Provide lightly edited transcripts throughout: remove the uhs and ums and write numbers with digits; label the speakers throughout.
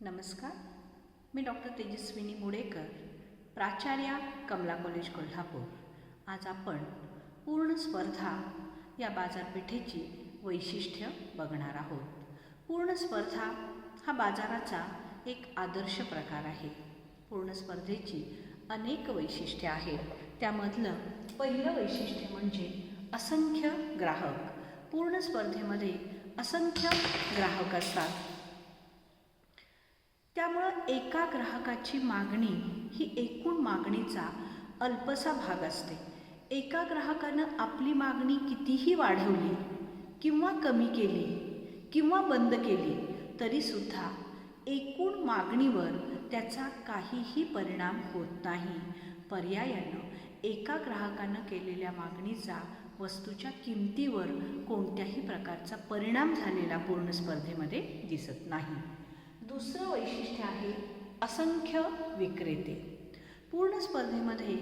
Speaker 1: नमस्कार. मी डॉक्टर तेजस्विनी मुडेकर, प्राचार्या कमला कॉलेज कोल्हापूर. आज आपण पूर्ण स्पर्धा या बाजारपेठेची वैशिष्ट्य बघणार आहोत. पूर्ण स्पर्धा हा बाजाराचा एक आदर्श प्रकार आहे. पूर्ण स्पर्धेची अनेक वैशिष्ट्ये आहेत. त्यामधलं पहिलं वैशिष्ट्य म्हणजे असंख्य ग्राहक. पूर्ण स्पर्धेमध्ये असंख्य ग्राहक असतात. त्यामुळं एका ग्राहकाची मागणी ही एकूण मागणीचा अल्पसा भाग असते. एका ग्राहकानं आपली मागणी कितीही वाढवली किंवा कमी केली किंवा बंद केली तरीसुद्धा एकूण मागणीवर त्याचा काहीही परिणाम होत नाही. पर्यायानं एका ग्राहकानं केलेल्या मागणीचा वस्तूच्या किमतीवर कोणत्याही प्रकारचा परिणाम झालेला पूर्ण स्पर्धेमध्ये दिसत नाही. दुसरं वैशिष्ट्य आहे असंख्य विक्रेते. पूर्ण स्पर्धेमध्ये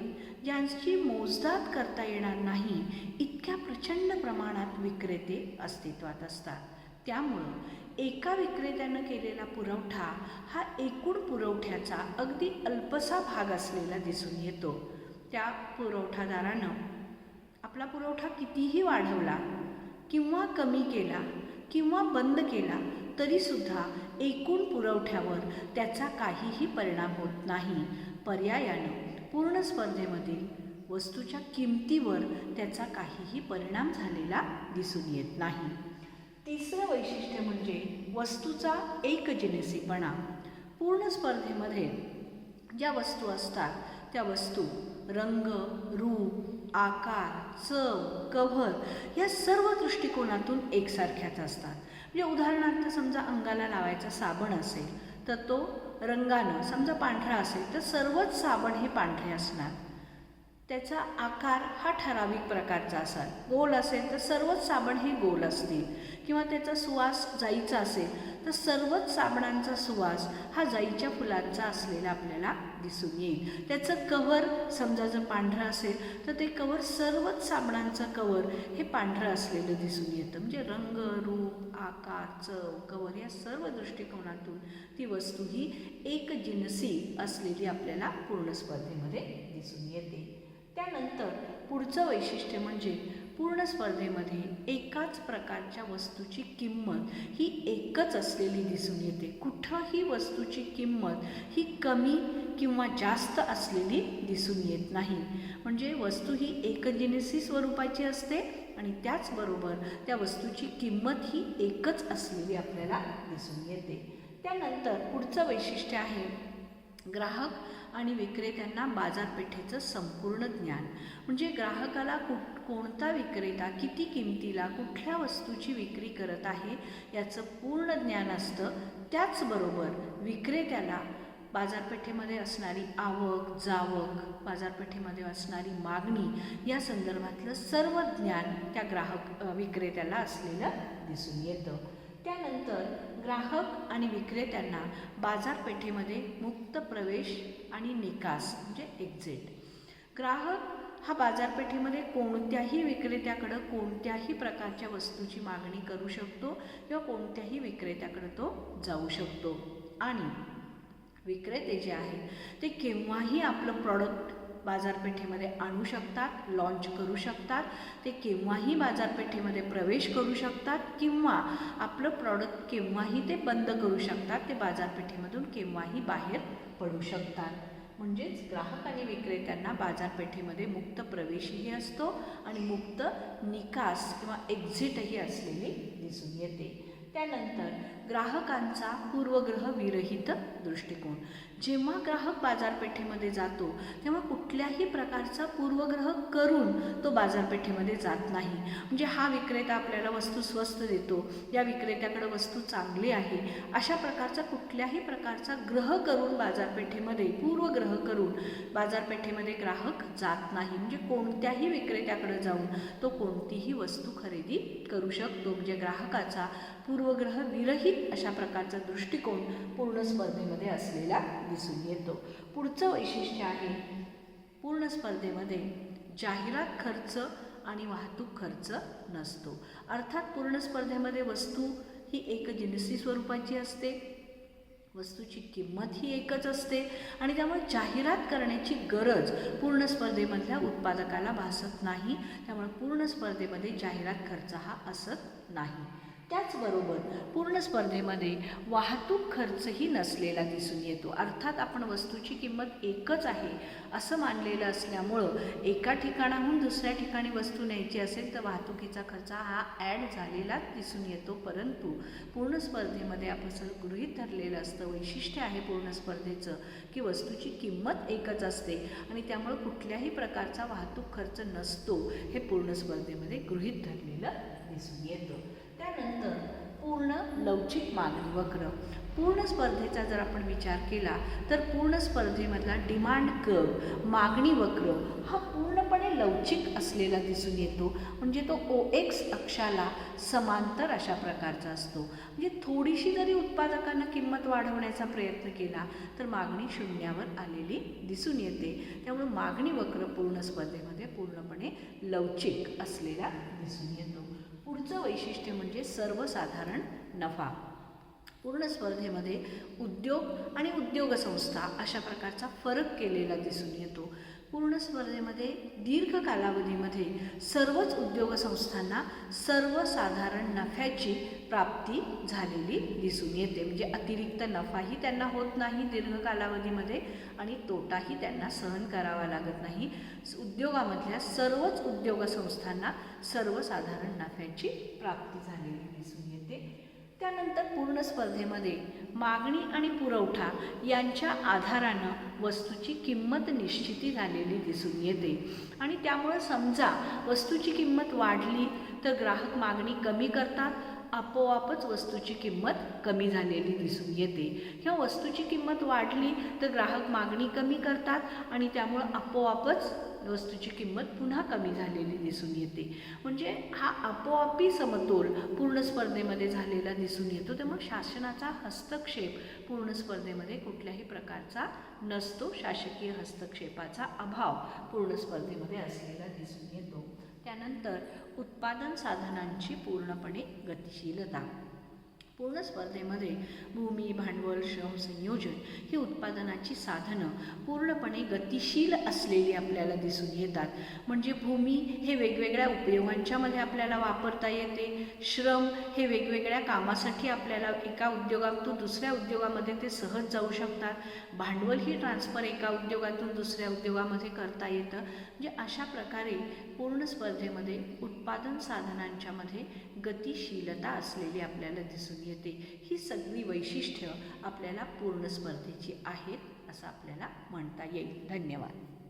Speaker 1: ज्यांची मोजदाद करता येणार नाही इतक्या प्रचंड प्रमाणात विक्रेते अस्तित्वात असतात. त्यामुळं एका विक्रेत्यानं केलेला पुरवठा हा एकूण पुरवठ्याचा अगदी अल्पसा भाग असलेला दिसून येतो. त्या पुरवठादारानं आपला पुरवठा कितीही वाढवला किंवा कमी केला किंवा बंद केला तरीसुद्धा एकूण पुरवठ्यावर त्याचा काहीही परिणाम होत नाही. पर्यायानं पूर्ण स्पर्धेमधील वस्तूच्या किमतीवर त्याचा काहीही परिणाम झालेला दिसून येत नाही. तिसरं वैशिष्ट्य म्हणजे वस्तूचा एकजिनसीपणा. पूर्ण स्पर्धेमध्ये ज्या वस्तू असतात त्या वस्तू रंग, रूप, आकार, चव, कव्हर या सर्व दृष्टिकोनातून एकसारख्याच असतात. म्हणजे उदाहरणार्थ समजा अंगाला लावायचा साबण असेल तर तो रंगानं समजा पांढरा असेल तर सर्वच साबण हे पांढरे असणार. त्याचा आकार हा ठराविक प्रकारचा असाल, गोल असेल तर सर्वच साबण हे गोल असतील. किंवा त्याचा सुवास जाईचा असेल तर सर्वच साबणांचा सुवास हा जाईच्या फुलांचा असलेला आपल्याला दिसून येईल. त्याचं कव्हर समजा जर पांढरं असेल तर ते कव्हर सर्वच साबणांचं कव्हर हे पांढरं असलेलं दिसून येतं. म्हणजे रंग, रूप, आकार, चव, कव्हर या सर्व दृष्टिकोनातून ती वस्तू ही एकजिनसी असलेली आपल्याला पूर्ण स्पर्धेमध्ये दिसून येते. त्यानंतर पुढचं वैशिष्ट्य म्हणजे पूर्ण स्पर्धेमध्ये एकाच प्रकारच्या वस्तूची किंमत ही एकच असलेली दिसून येते. कुठंही वस्तूची किंमत ही कमी किंवा जास्त असलेली दिसून येत नाही. म्हणजे वस्तू ही एकजिनसी स्वरूपाची असते आणि त्याचबरोबर त्या वस्तूची किंमत ही एकच असलेली आपल्याला दिसून येते. त्यानंतर पुढचं वैशिष्ट्य आहे ग्राहक आणि विक्रेत्यांना बाजारपेठेचं संपूर्ण ज्ञान. म्हणजे ग्राहकाला कोणता विक्रेता किती किमतीला कुठल्या वस्तूची विक्री करत आहे याचं पूर्ण ज्ञान असतं. त्याचबरोबर विक्रेत्याला बाजारपेठेमध्ये असणारी आवक, जावक, बाजारपेठेमध्ये असणारी मागणी या संदर्भातलं सर्व ज्ञान त्या विक्रेत्याला असलेलं दिसून येतं. त्यानंतर ग्राहक आणि विक्रेत्यांना बाजारपेठेमध्ये मुक्त प्रवेश आणि निकास म्हणजे एक्झिट. ग्राहक हा बाजारपेठेमध्ये कोणत्याही विक्रेत्याकडं कोणत्याही प्रकारच्या वस्तूची मागणी करू शकतो किंवा कोणत्याही विक्रेत्याकडे तो जाऊ शकतो. आणि विक्रेते जे आहेत ते केव्हाही आपलं प्रॉडक्ट बाजारपेठेमध्ये आणू शकतात, लॉन्च करू शकतात. ते केव्हाही बाजारपेठेमध्ये प्रवेश करू शकतात किंवा आपलं प्रॉडक्ट केव्हाही ते बंद करू शकतात. ते बाजारपेठेमधून केव्हाही बाहेर पडू शकतात. म्हणजेच ग्राहक आणि विक्रेत्यांना बाजारपेठेमध्ये मुक्त प्रवेशही असतो आणि मुक्त निकास किंवा एक्झिटही असलेली दिसून येते. त्यानंतर ग्राहकांचा पूर्वग्रह विरहित दृष्टिकोन. जेव्हा ग्राहक बाजारपेठेमध्ये जातो तेव्हा कुठल्याही प्रकारचा पूर्वग्रह करून तो बाजारपेठेमध्ये जात नाही. म्हणजे हा विक्रेता आपल्याला वस्तू स्वस्त देतो, या विक्रेत्याकडे वस्तू चांगली आहे, अशा प्रकारचा कुठल्याही प्रकारचा ग्रह करून बाजारपेठेमध्ये पूर्वग्रह करून बाजारपेठेमध्ये ग्राहक जात नाही. म्हणजे कोणत्याही विक्रेत्याकडे जाऊन तो कोणतीही वस्तू खरेदी करू शकतो. म्हणजे ग्राहकाचा पूर्वग्रह विरहित अशा प्रकारचा दृष्टिकोन पूर्ण स्पर्धेमध्ये असलेला दिसून येतो. पुढचं वैशिष्ट्य आहे पूर्ण स्पर्धेमध्ये जाहिरात खर्च आणि वाहतूक खर्च नसतो. अर्थात पूर्ण स्पर्धेमध्ये वस्तू ही एकजिनसी स्वरूपाची असते. वस्तूची किंमत ही एकच असते आणि त्यामुळे जाहिरात करण्याची गरज पूर्ण स्पर्धेमधल्या उत्पादकाला भासत नाही. त्यामुळे पूर्ण स्पर्धेमध्ये जाहिरात खर्च हा असत नाही. त्याचबरोबर पूर्ण स्पर्धेमध्ये वाहतूक खर्चही नसलेला दिसून येतो. अर्थात आपण वस्तूची किंमत एकच आहे असं मानलेलं असल्यामुळं एका ठिकाणाहून दुसऱ्या ठिकाणी वस्तू न्यायची असेल तर वाहतुकीचा खर्च हा ॲड झालेलाच दिसून येतो. परंतु पूर्ण स्पर्धेमध्ये आपण असं गृहीत धरलेलं असतं, वैशिष्ट्य आहे पूर्ण स्पर्धेचं की वस्तूची किंमत एकच असते आणि त्यामुळे कुठल्याही प्रकारचा वाहतूक खर्च नसतो, हे पूर्ण स्पर्धेमध्ये गृहीत धरलेलं दिसून येतं. त्यानंतर पूर्ण लवचिक मागणी वक्र. पूर्ण स्पर्धेचा जर आपण विचार केला तर पूर्ण स्पर्धेमधला डिमांड कर्व, मागणी वक्र हा पूर्णपणे लवचिक असलेला दिसून येतो. म्हणजे तो OX अक्षाला समांतर अशा प्रकारचा असतो. म्हणजे थोडीशी जरी उत्पादकांना किंमत वाढवण्याचा प्रयत्न केला तर मागणी शून्यावर आलेली दिसून येते. त्यामुळे मागणी वक्र पूर्ण स्पर्धेमध्ये पूर्णपणे लवचिक असलेला दिसून येतो. पुढचं वैशिष्ट्य म्हणजे सर्वसाधारण नफा. पूर्ण स्पर्धेमध्ये उद्योग आणि उद्योग संस्था अशा प्रकारचा फरक केलेला दिसून येतो. पूर्ण स्पर्धेमध्ये दीर्घ कालावधीमध्ये सर्वच उद्योग संस्थांना सर्वसाधारण नफ्याची प्राप्ती झालेली दिसून येते. म्हणजे अतिरिक्त नफाही त्यांना होत नाही दीर्घ कालावधीमध्ये आणि तोटाही त्यांना सहन करावा लागत नाही. उद्योगामधल्या सर्वच उद्योग संस्थांना सर्वसाधारण नफ्याची प्राप्ती झालेली दिसून येते. त्यानंतर पूर्ण स्पर्धेमध्ये मागणी आणि पुरवठा यांच्या आधारानं वस्तूची किंमत निश्चिती झालेली दिसून येते आणि त्यामुळं समजा वस्तूची किंमत वाढली तर ग्राहक मागणी कमी करतात, आपोआपच वस्तूची किंमत कमी झालेली दिसून येते. किंवा वस्तूची किंमत वाढली तर ग्राहक मागणी कमी करतात आणि त्यामुळं आपोआपच वस्तूची किंमत पुन्हा कमी झालेली दिसून येते. म्हणजे हा आपोआपी समतोल पूर्ण स्पर्धेमध्ये झालेला दिसून येतो. त्यामुळे शासनाचा हस्तक्षेप पूर्ण स्पर्धेमध्ये कुठल्याही प्रकारचा नसतो. शासकीय हस्तक्षेपाचा अभाव पूर्ण स्पर्धेमध्ये असलेला दिसून येतो. त्यानंतर उत्पादन साधनांची पूर्णपणे गतिशीलता. पूर्ण स्पर्धेमध्ये भूमी, भांडवल, श्रम, संयोजन ही उत्पादनाची साधनं पूर्णपणे गतिशील असलेली आपल्याला दिसून येतात. म्हणजे भूमी हे वेगवेगळ्या उपयोगांच्या मध्ये आपल्याला वापरता येते. श्रम हे वेगवेगळ्या कामासाठी आपल्याला एका उद्योगातून दुसऱ्या उद्योगामध्ये ते सहज जाऊ शकतात. भांडवल ही ट्रान्सफर एका उद्योगातून दुसऱ्या उद्योगामध्ये करता येतं. म्हणजे अशा प्रकारे पूर्ण स्पर्धेमध्ये उत्पादन साधनांच्या मध्ये गतिशीलता असलेली आपल्याला दिसून येते. ही सगळी वैशिष्ट्य आपल्याला पूर्ण स्पर्धेची आहेत असं आपल्याला म्हणता येईल. धन्यवाद.